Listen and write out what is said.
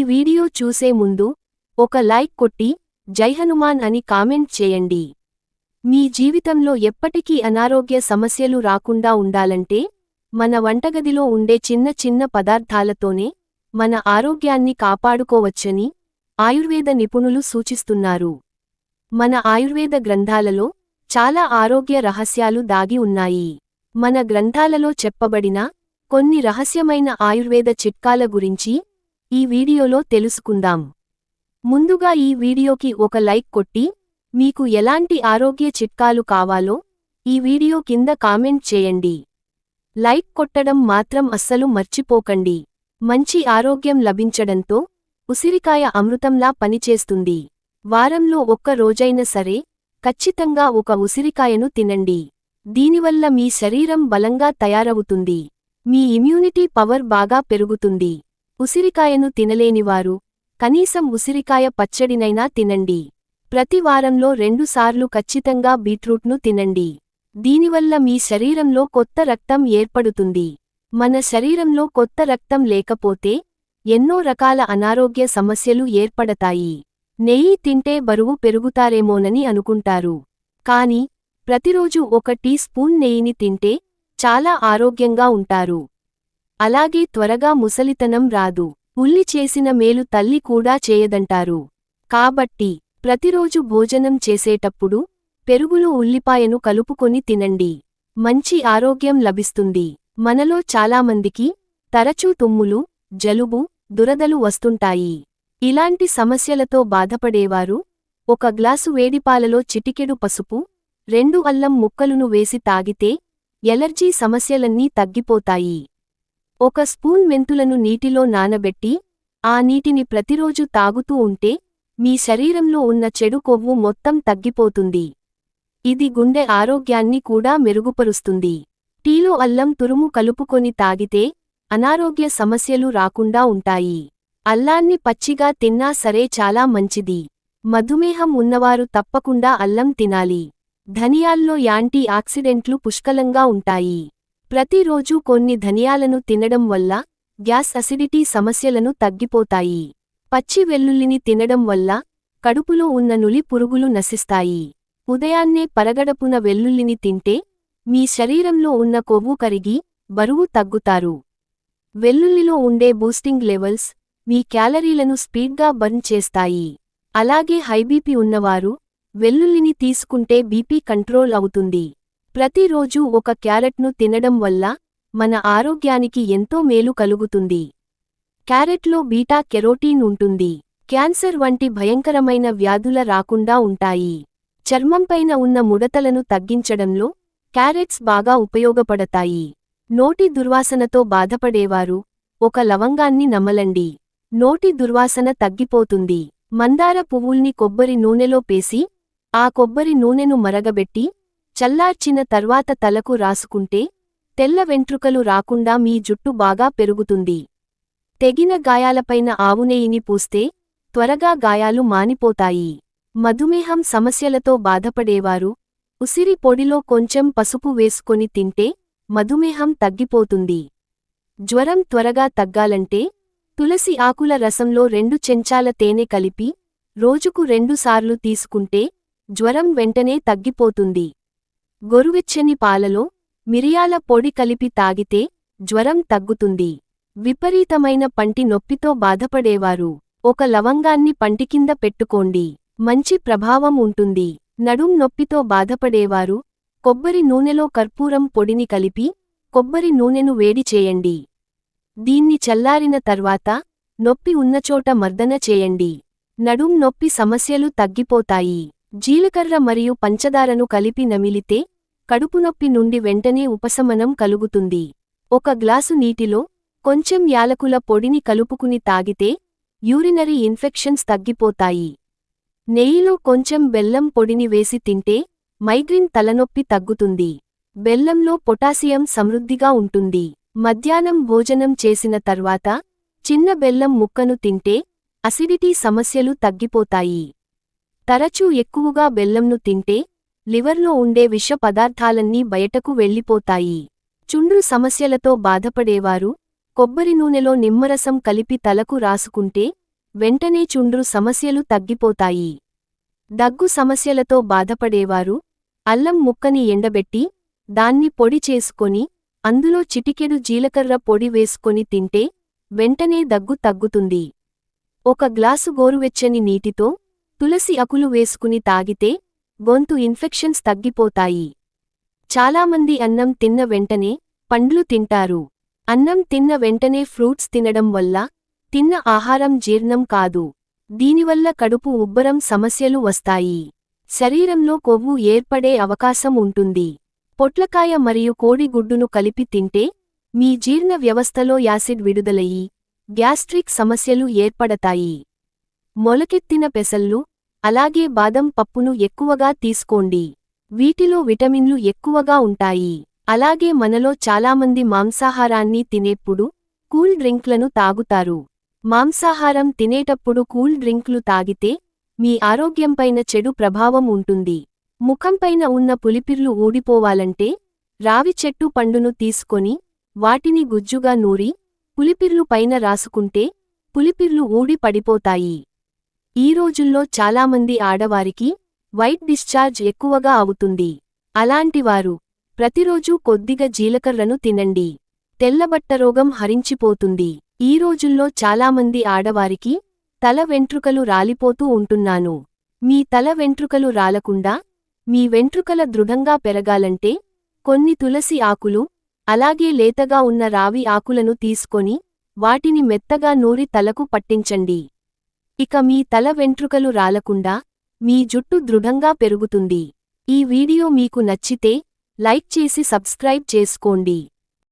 Video చూసే ముందు ఒక లైక్ కొట్టి జై హనుమాన్ అని కామెంట్ చేయండి. మీ జీవితంలో ఎప్పటికీ అనారోగ్య సమస్యలు రాకుండా ఉండాలంటే మన వంటగదిలో ఉండే చిన్న చిన్న పదార్థాలతోనే మన ఆరోగ్యాన్ని కాపాడుకోవచ్చని ఆయుర్వేద నిపుణులు సూచిస్తున్నారు. మన ఆయుర్వేద గ్రంథాలలో చాలా ఆరోగ్య రహస్యాలు దాగి ఉన్నాయి. మన గ్రంథాలలో చెప్పబడిన కొన్ని రహస్యమైన ఆయుర్వేద చిట్కాల గురించి ఈ వీడియోలో తెలుసుకుందాం. ముందుగా ఈ వీడియోకి ఒక లైక్ కొట్టి మీకు ఎలాంటి ఆరోగ్య చిట్కాలు కావాలో ఈ వీడియో కింద కామెంట్ చేయండి. లైక్ కొట్టడం మాత్రం అస్సలు మర్చిపోకండి. మంచి ఆరోగ్యం లభించడంతో ఉసిరికాయ అమృతంలా పనిచేస్తుంది. వారంలో ఒక్క రోజైనా సరే ఖచ్చితంగా ఒక ఉసిరికాయను తినండి. దీనివల్ల మీ శరీరం బలంగా తయారవుతుంది. మీ ఇమ్యూనిటీ పవర్ బాగా పెరుగుతుంది. ఉసిరికాయను తినలేనివారు కనీసం ఉసిరికాయ పచ్చడినైనా తినండి. ప్రతి వారంలో 2 సార్లు ఖచ్చితంగా బీట్రూట్ను తినండి. దీనివల్ల మీ శరీరంలో కొత్త రక్తం ఏర్పడుతుంది. మన శరీరంలో కొత్త రక్తం లేకపోతే ఎన్నో రకాల అనారోగ్య సమస్యలు ఏర్పడతాయి. నెయ్యి తింటే బరువు పెరుగుతారేమోనని అనుకుంటారు. కాని ప్రతిరోజు 1 టీ స్పూన్ నెయ్యిని తింటే చాలా ఆరోగ్యంగా ఉంటారు. అలాగే త్వరగా ముసలితనం రాదు. ఉల్లి చేసిన మేలు తల్లి కూడా చేయదంటారు. కాబట్టి ప్రతిరోజు భోజనం చేసేటప్పుడు పెరుగులో ఉల్లిపాయను కలుపుకొని తినండి. మంచి ఆరోగ్యం లభిస్తుంది. మనలో చాలామందికి తరచూ తుమ్ములు, జలుబు, దురదలు వస్తుంటాయి. ఇలాంటి సమస్యలతో బాధపడేవారు 1 గ్లాసు వేడిపాలలో చిటికెడు పసుపు, 2 అల్లం ముక్కలును వేసి తాగితే ఎలర్జీ సమస్యలన్నీ తగ్గిపోతాయి. 1 స్పూన్ మెంతులను నీటిలో నానబెట్టి ఆ నీటిని ప్రతిరోజు తాగుతూ ఉంటే మీ శరీరంలో ఉన్న చెడు కొవ్వు మొత్తం తగ్గిపోతుంది. ఇది గుండె ఆరోగ్యాన్ని కూడా మెరుగుపరుస్తుంది. టీలో అల్లం తురుము కలుపుకొని తాగితే అనారోగ్య సమస్యలు రాకుండా ఉంటాయి. అల్లాన్ని పచ్చిగా తిన్నా సరే చాలా మంచిది. మధుమేహం ఉన్నవారు తప్పకుండా అల్లం తినాలి. ధనియాల్లో యాంటీ ఆక్సిడెంట్లు పుష్కలంగా ఉంటాయి. ప్రతిరోజూ కొన్ని ధనియాలను తినడం వల్ల గ్యాస్ అసిడిటీ సమస్యలను తగ్గిపోతాయి. పచ్చి వెల్లుల్లిని తినడం వల్ల కడుపులో ఉన్న నులి పురుగులు నశిస్తాయి. ఉదయాన్నే పరగడపున వెల్లుల్లిని తింటే మీ శరీరంలో ఉన్న కొవ్వు కరిగి బరువు తగ్గుతారు. వెల్లుల్లిలో ఉండే బూస్టింగ్ లెవెల్స్ మీ క్యాలరీలను స్పీడ్గా బర్న్ చేస్తాయి. అలాగే హైబీపీ ఉన్నవారు వెల్లుల్లిని తీసుకుంటే బీపీ కంట్రోల్ అవుతుంది. ప్రతిరోజూ 1 క్యారెట్ను తినడం వల్ల మన ఆరోగ్యానికి ఎంతో మేలు కలుగుతుంది. క్యారెట్లో బీటా కెరోటీన్ ఉంటుంది. క్యాన్సర్ వంటి భయంకరమైన వ్యాధుల రాకుండా ఉంటాయి. చర్మంపైన ఉన్న ముడతలను తగ్గించడంలో క్యారెట్స్ బాగా ఉపయోగపడతాయి. నోటి దుర్వాసనతో బాధపడేవారు 1 లవంగాన్ని నమలండి. నోటి దుర్వాసన తగ్గిపోతుంది. మందార పువ్వుల్ని కొబ్బరి నూనెలో పేసి ఆ కొబ్బరి నూనెను మరగబెట్టి చల్లార్చిన తర్వాత తలకు రాసుకుంటే తెల్ల వెంట్రుకలు రాకుండా మీ జుట్టు బాగా పెరుగుతుంది. తెగిన గాయాలపైన ఆవునేయిని పూస్తే త్వరగా గాయాలు మానిపోతాయి. మధుమేహం సమస్యలతో బాధపడేవారు ఉసిరి పొడిలో కొంచెం పసుపు వేసుకొని తింటే మధుమేహం తగ్గిపోతుంది. జ్వరం త్వరగా తగ్గాలంటే తులసి ఆకుల రసంలో 2 చెంచాల తేనె కలిపి రోజుకు 2 సార్లు తీసుకుంటే జ్వరం వెంటనే తగ్గిపోతుంది. గోరువెచ్చని పాలలో మిరియాల పొడి కలిపి తాగితే జ్వరం తగ్గుతుంది. విపరీతమైన పంటి నొప్పితో బాధపడేవారు 1 లవంగాన్ని పంటికింద పెట్టుకోండి. మంచి ప్రభావం ఉంటుంది. నడుం నొప్పితో బాధపడేవారు కొబ్బరి నూనెలో కర్పూరం పొడిని కలిపి కొబ్బరి నూనెను వేడి చేయండి. దీన్ని చల్లారిన తర్వాత నొప్పి ఉన్నచోట మర్దన చేయండి. నడుం నొప్పి సమస్యలు తగ్గిపోతాయి. జీలకర్ర మరియు పంచదారను కలిపి నమిలితే కడుపునొప్పి నుండి వెంటనే ఉపశమనం కలుగుతుంది. 1 గ్లాసు నీటిలో కొంచెం యాలకుల పొడిని కలుపుకుని తాగితే యూరినరీ ఇన్ఫెక్షన్స్ తగ్గిపోతాయి. నెయ్యిలో కొంచెం బెల్లం పొడిని వేసి తింటే మైగ్రేన్ తలనొప్పి తగ్గుతుంది. బెల్లంలో పొటాసియం సమృద్ధిగా ఉంటుంది. మధ్యాహ్నం భోజనం చేసిన తర్వాత చిన్న బెల్లం ముక్కను తింటే అసిడిటీ సమస్యలు తగ్గిపోతాయి. తరచూ ఎక్కువగా బెల్లంను తింటే లివర్లో ఉండే విష పదార్థాలన్నీ బయటకు వెళ్ళిపోతాయి. చుండ్రు సమస్యలతో బాధపడేవారు కొబ్బరి నూనెలో నిమ్మరసం కలిపి తలకు రాసుకుంటే వెంటనే చుండ్రు సమస్యలు తగ్గిపోతాయి. దగ్గు సమస్యలతో బాధపడేవారు అల్లం ముక్కని ఎండబెట్టి దాన్ని పొడి చేసుకొని అందులో చిటికెడు జీలకర్ర పొడి వేసుకొని తింటే వెంటనే దగ్గు తగ్గుతుంది. ఒక గ్లాసు గోరువెచ్చని నీటితో తులసి ఆకులు వేసుకుని తాగితే గొంతు ఇన్ఫెక్షన్స్ తగ్గిపోతాయి. చాలామంది అన్నం తిన్న వెంటనే పండ్లు తింటారు. అన్నం తిన్న వెంటనే ఫ్రూట్స్ తినడం వల్ల తిన్న ఆహారం జీర్ణం కాదు. దీనివల్ల కడుపు ఉబ్బరం సమస్యలు వస్తాయి. శరీరంలో కొవ్వు ఏర్పడే అవకాశం ఉంటుంది. పొట్లకాయ మరియు కోడి గుడ్డును కలిపి తింటే మీ జీర్ణ వ్యవస్థలో యాసిడ్ విడుదలయ్యి గ్యాస్ట్రిక్ సమస్యలు ఏర్పడతాయి. మొలకెత్తిన పెసళ్ళు అలాగే బాదం పప్పును ఎక్కువగా తీసుకోండి. వీటిలో విటమిన్లు ఎక్కువగా ఉంటాయి. అలాగే మనలో చాలామంది మాంసాహారాన్ని తినేప్పుడు కూల్ డ్రింక్లను తాగుతారు. మాంసాహారం తినేటప్పుడు కూల్ డ్రింక్లు తాగితే మీ ఆరోగ్యంపైన చెడు ప్రభావం ఉంటుంది. ముఖంపైన ఉన్న పులిపిర్లు ఊడిపోవాలంటే రావి చెట్టు పండును తీసుకొని వాటిని గుజ్జుగా నూరి పులిపిర్లు పైన రాసుకుంటే పులిపిర్లు ఊడి పడిపోతాయి. ఈ రోజుల్లో చాలామంది ఆడవారికి వైట్ డిశ్చార్జ్ ఎక్కువగా అవుతుంది. అలాంటివారు ప్రతిరోజూ కొద్దిగా జీలకర్రను తినండి. తెల్లబట్టరోగం హరించిపోతుంది. ఈ రోజుల్లో చాలామంది ఆడవారికి తల వెంట్రుకలు రాలిపోతూ ఉంటున్నాను. మీ తల వెంట్రుకలు రాలకుండా మీ వెంట్రుకల దృఢంగా పెరగాలంటే కొన్ని తులసి ఆకులు అలాగే లేతగా ఉన్న రావి ఆకులను తీసుకొని వాటిని మెత్తగా నూరి తలకు పట్టించండి. ఇక మీ తల వెంట్రుకలు రాలకుండా మీ జుట్టు దృఢంగా పెరుగుతుంది. ఈ వీడియో మీకు నచ్చితే లైక్ చేసి సబ్స్క్రైబ్ చేసుకోండి.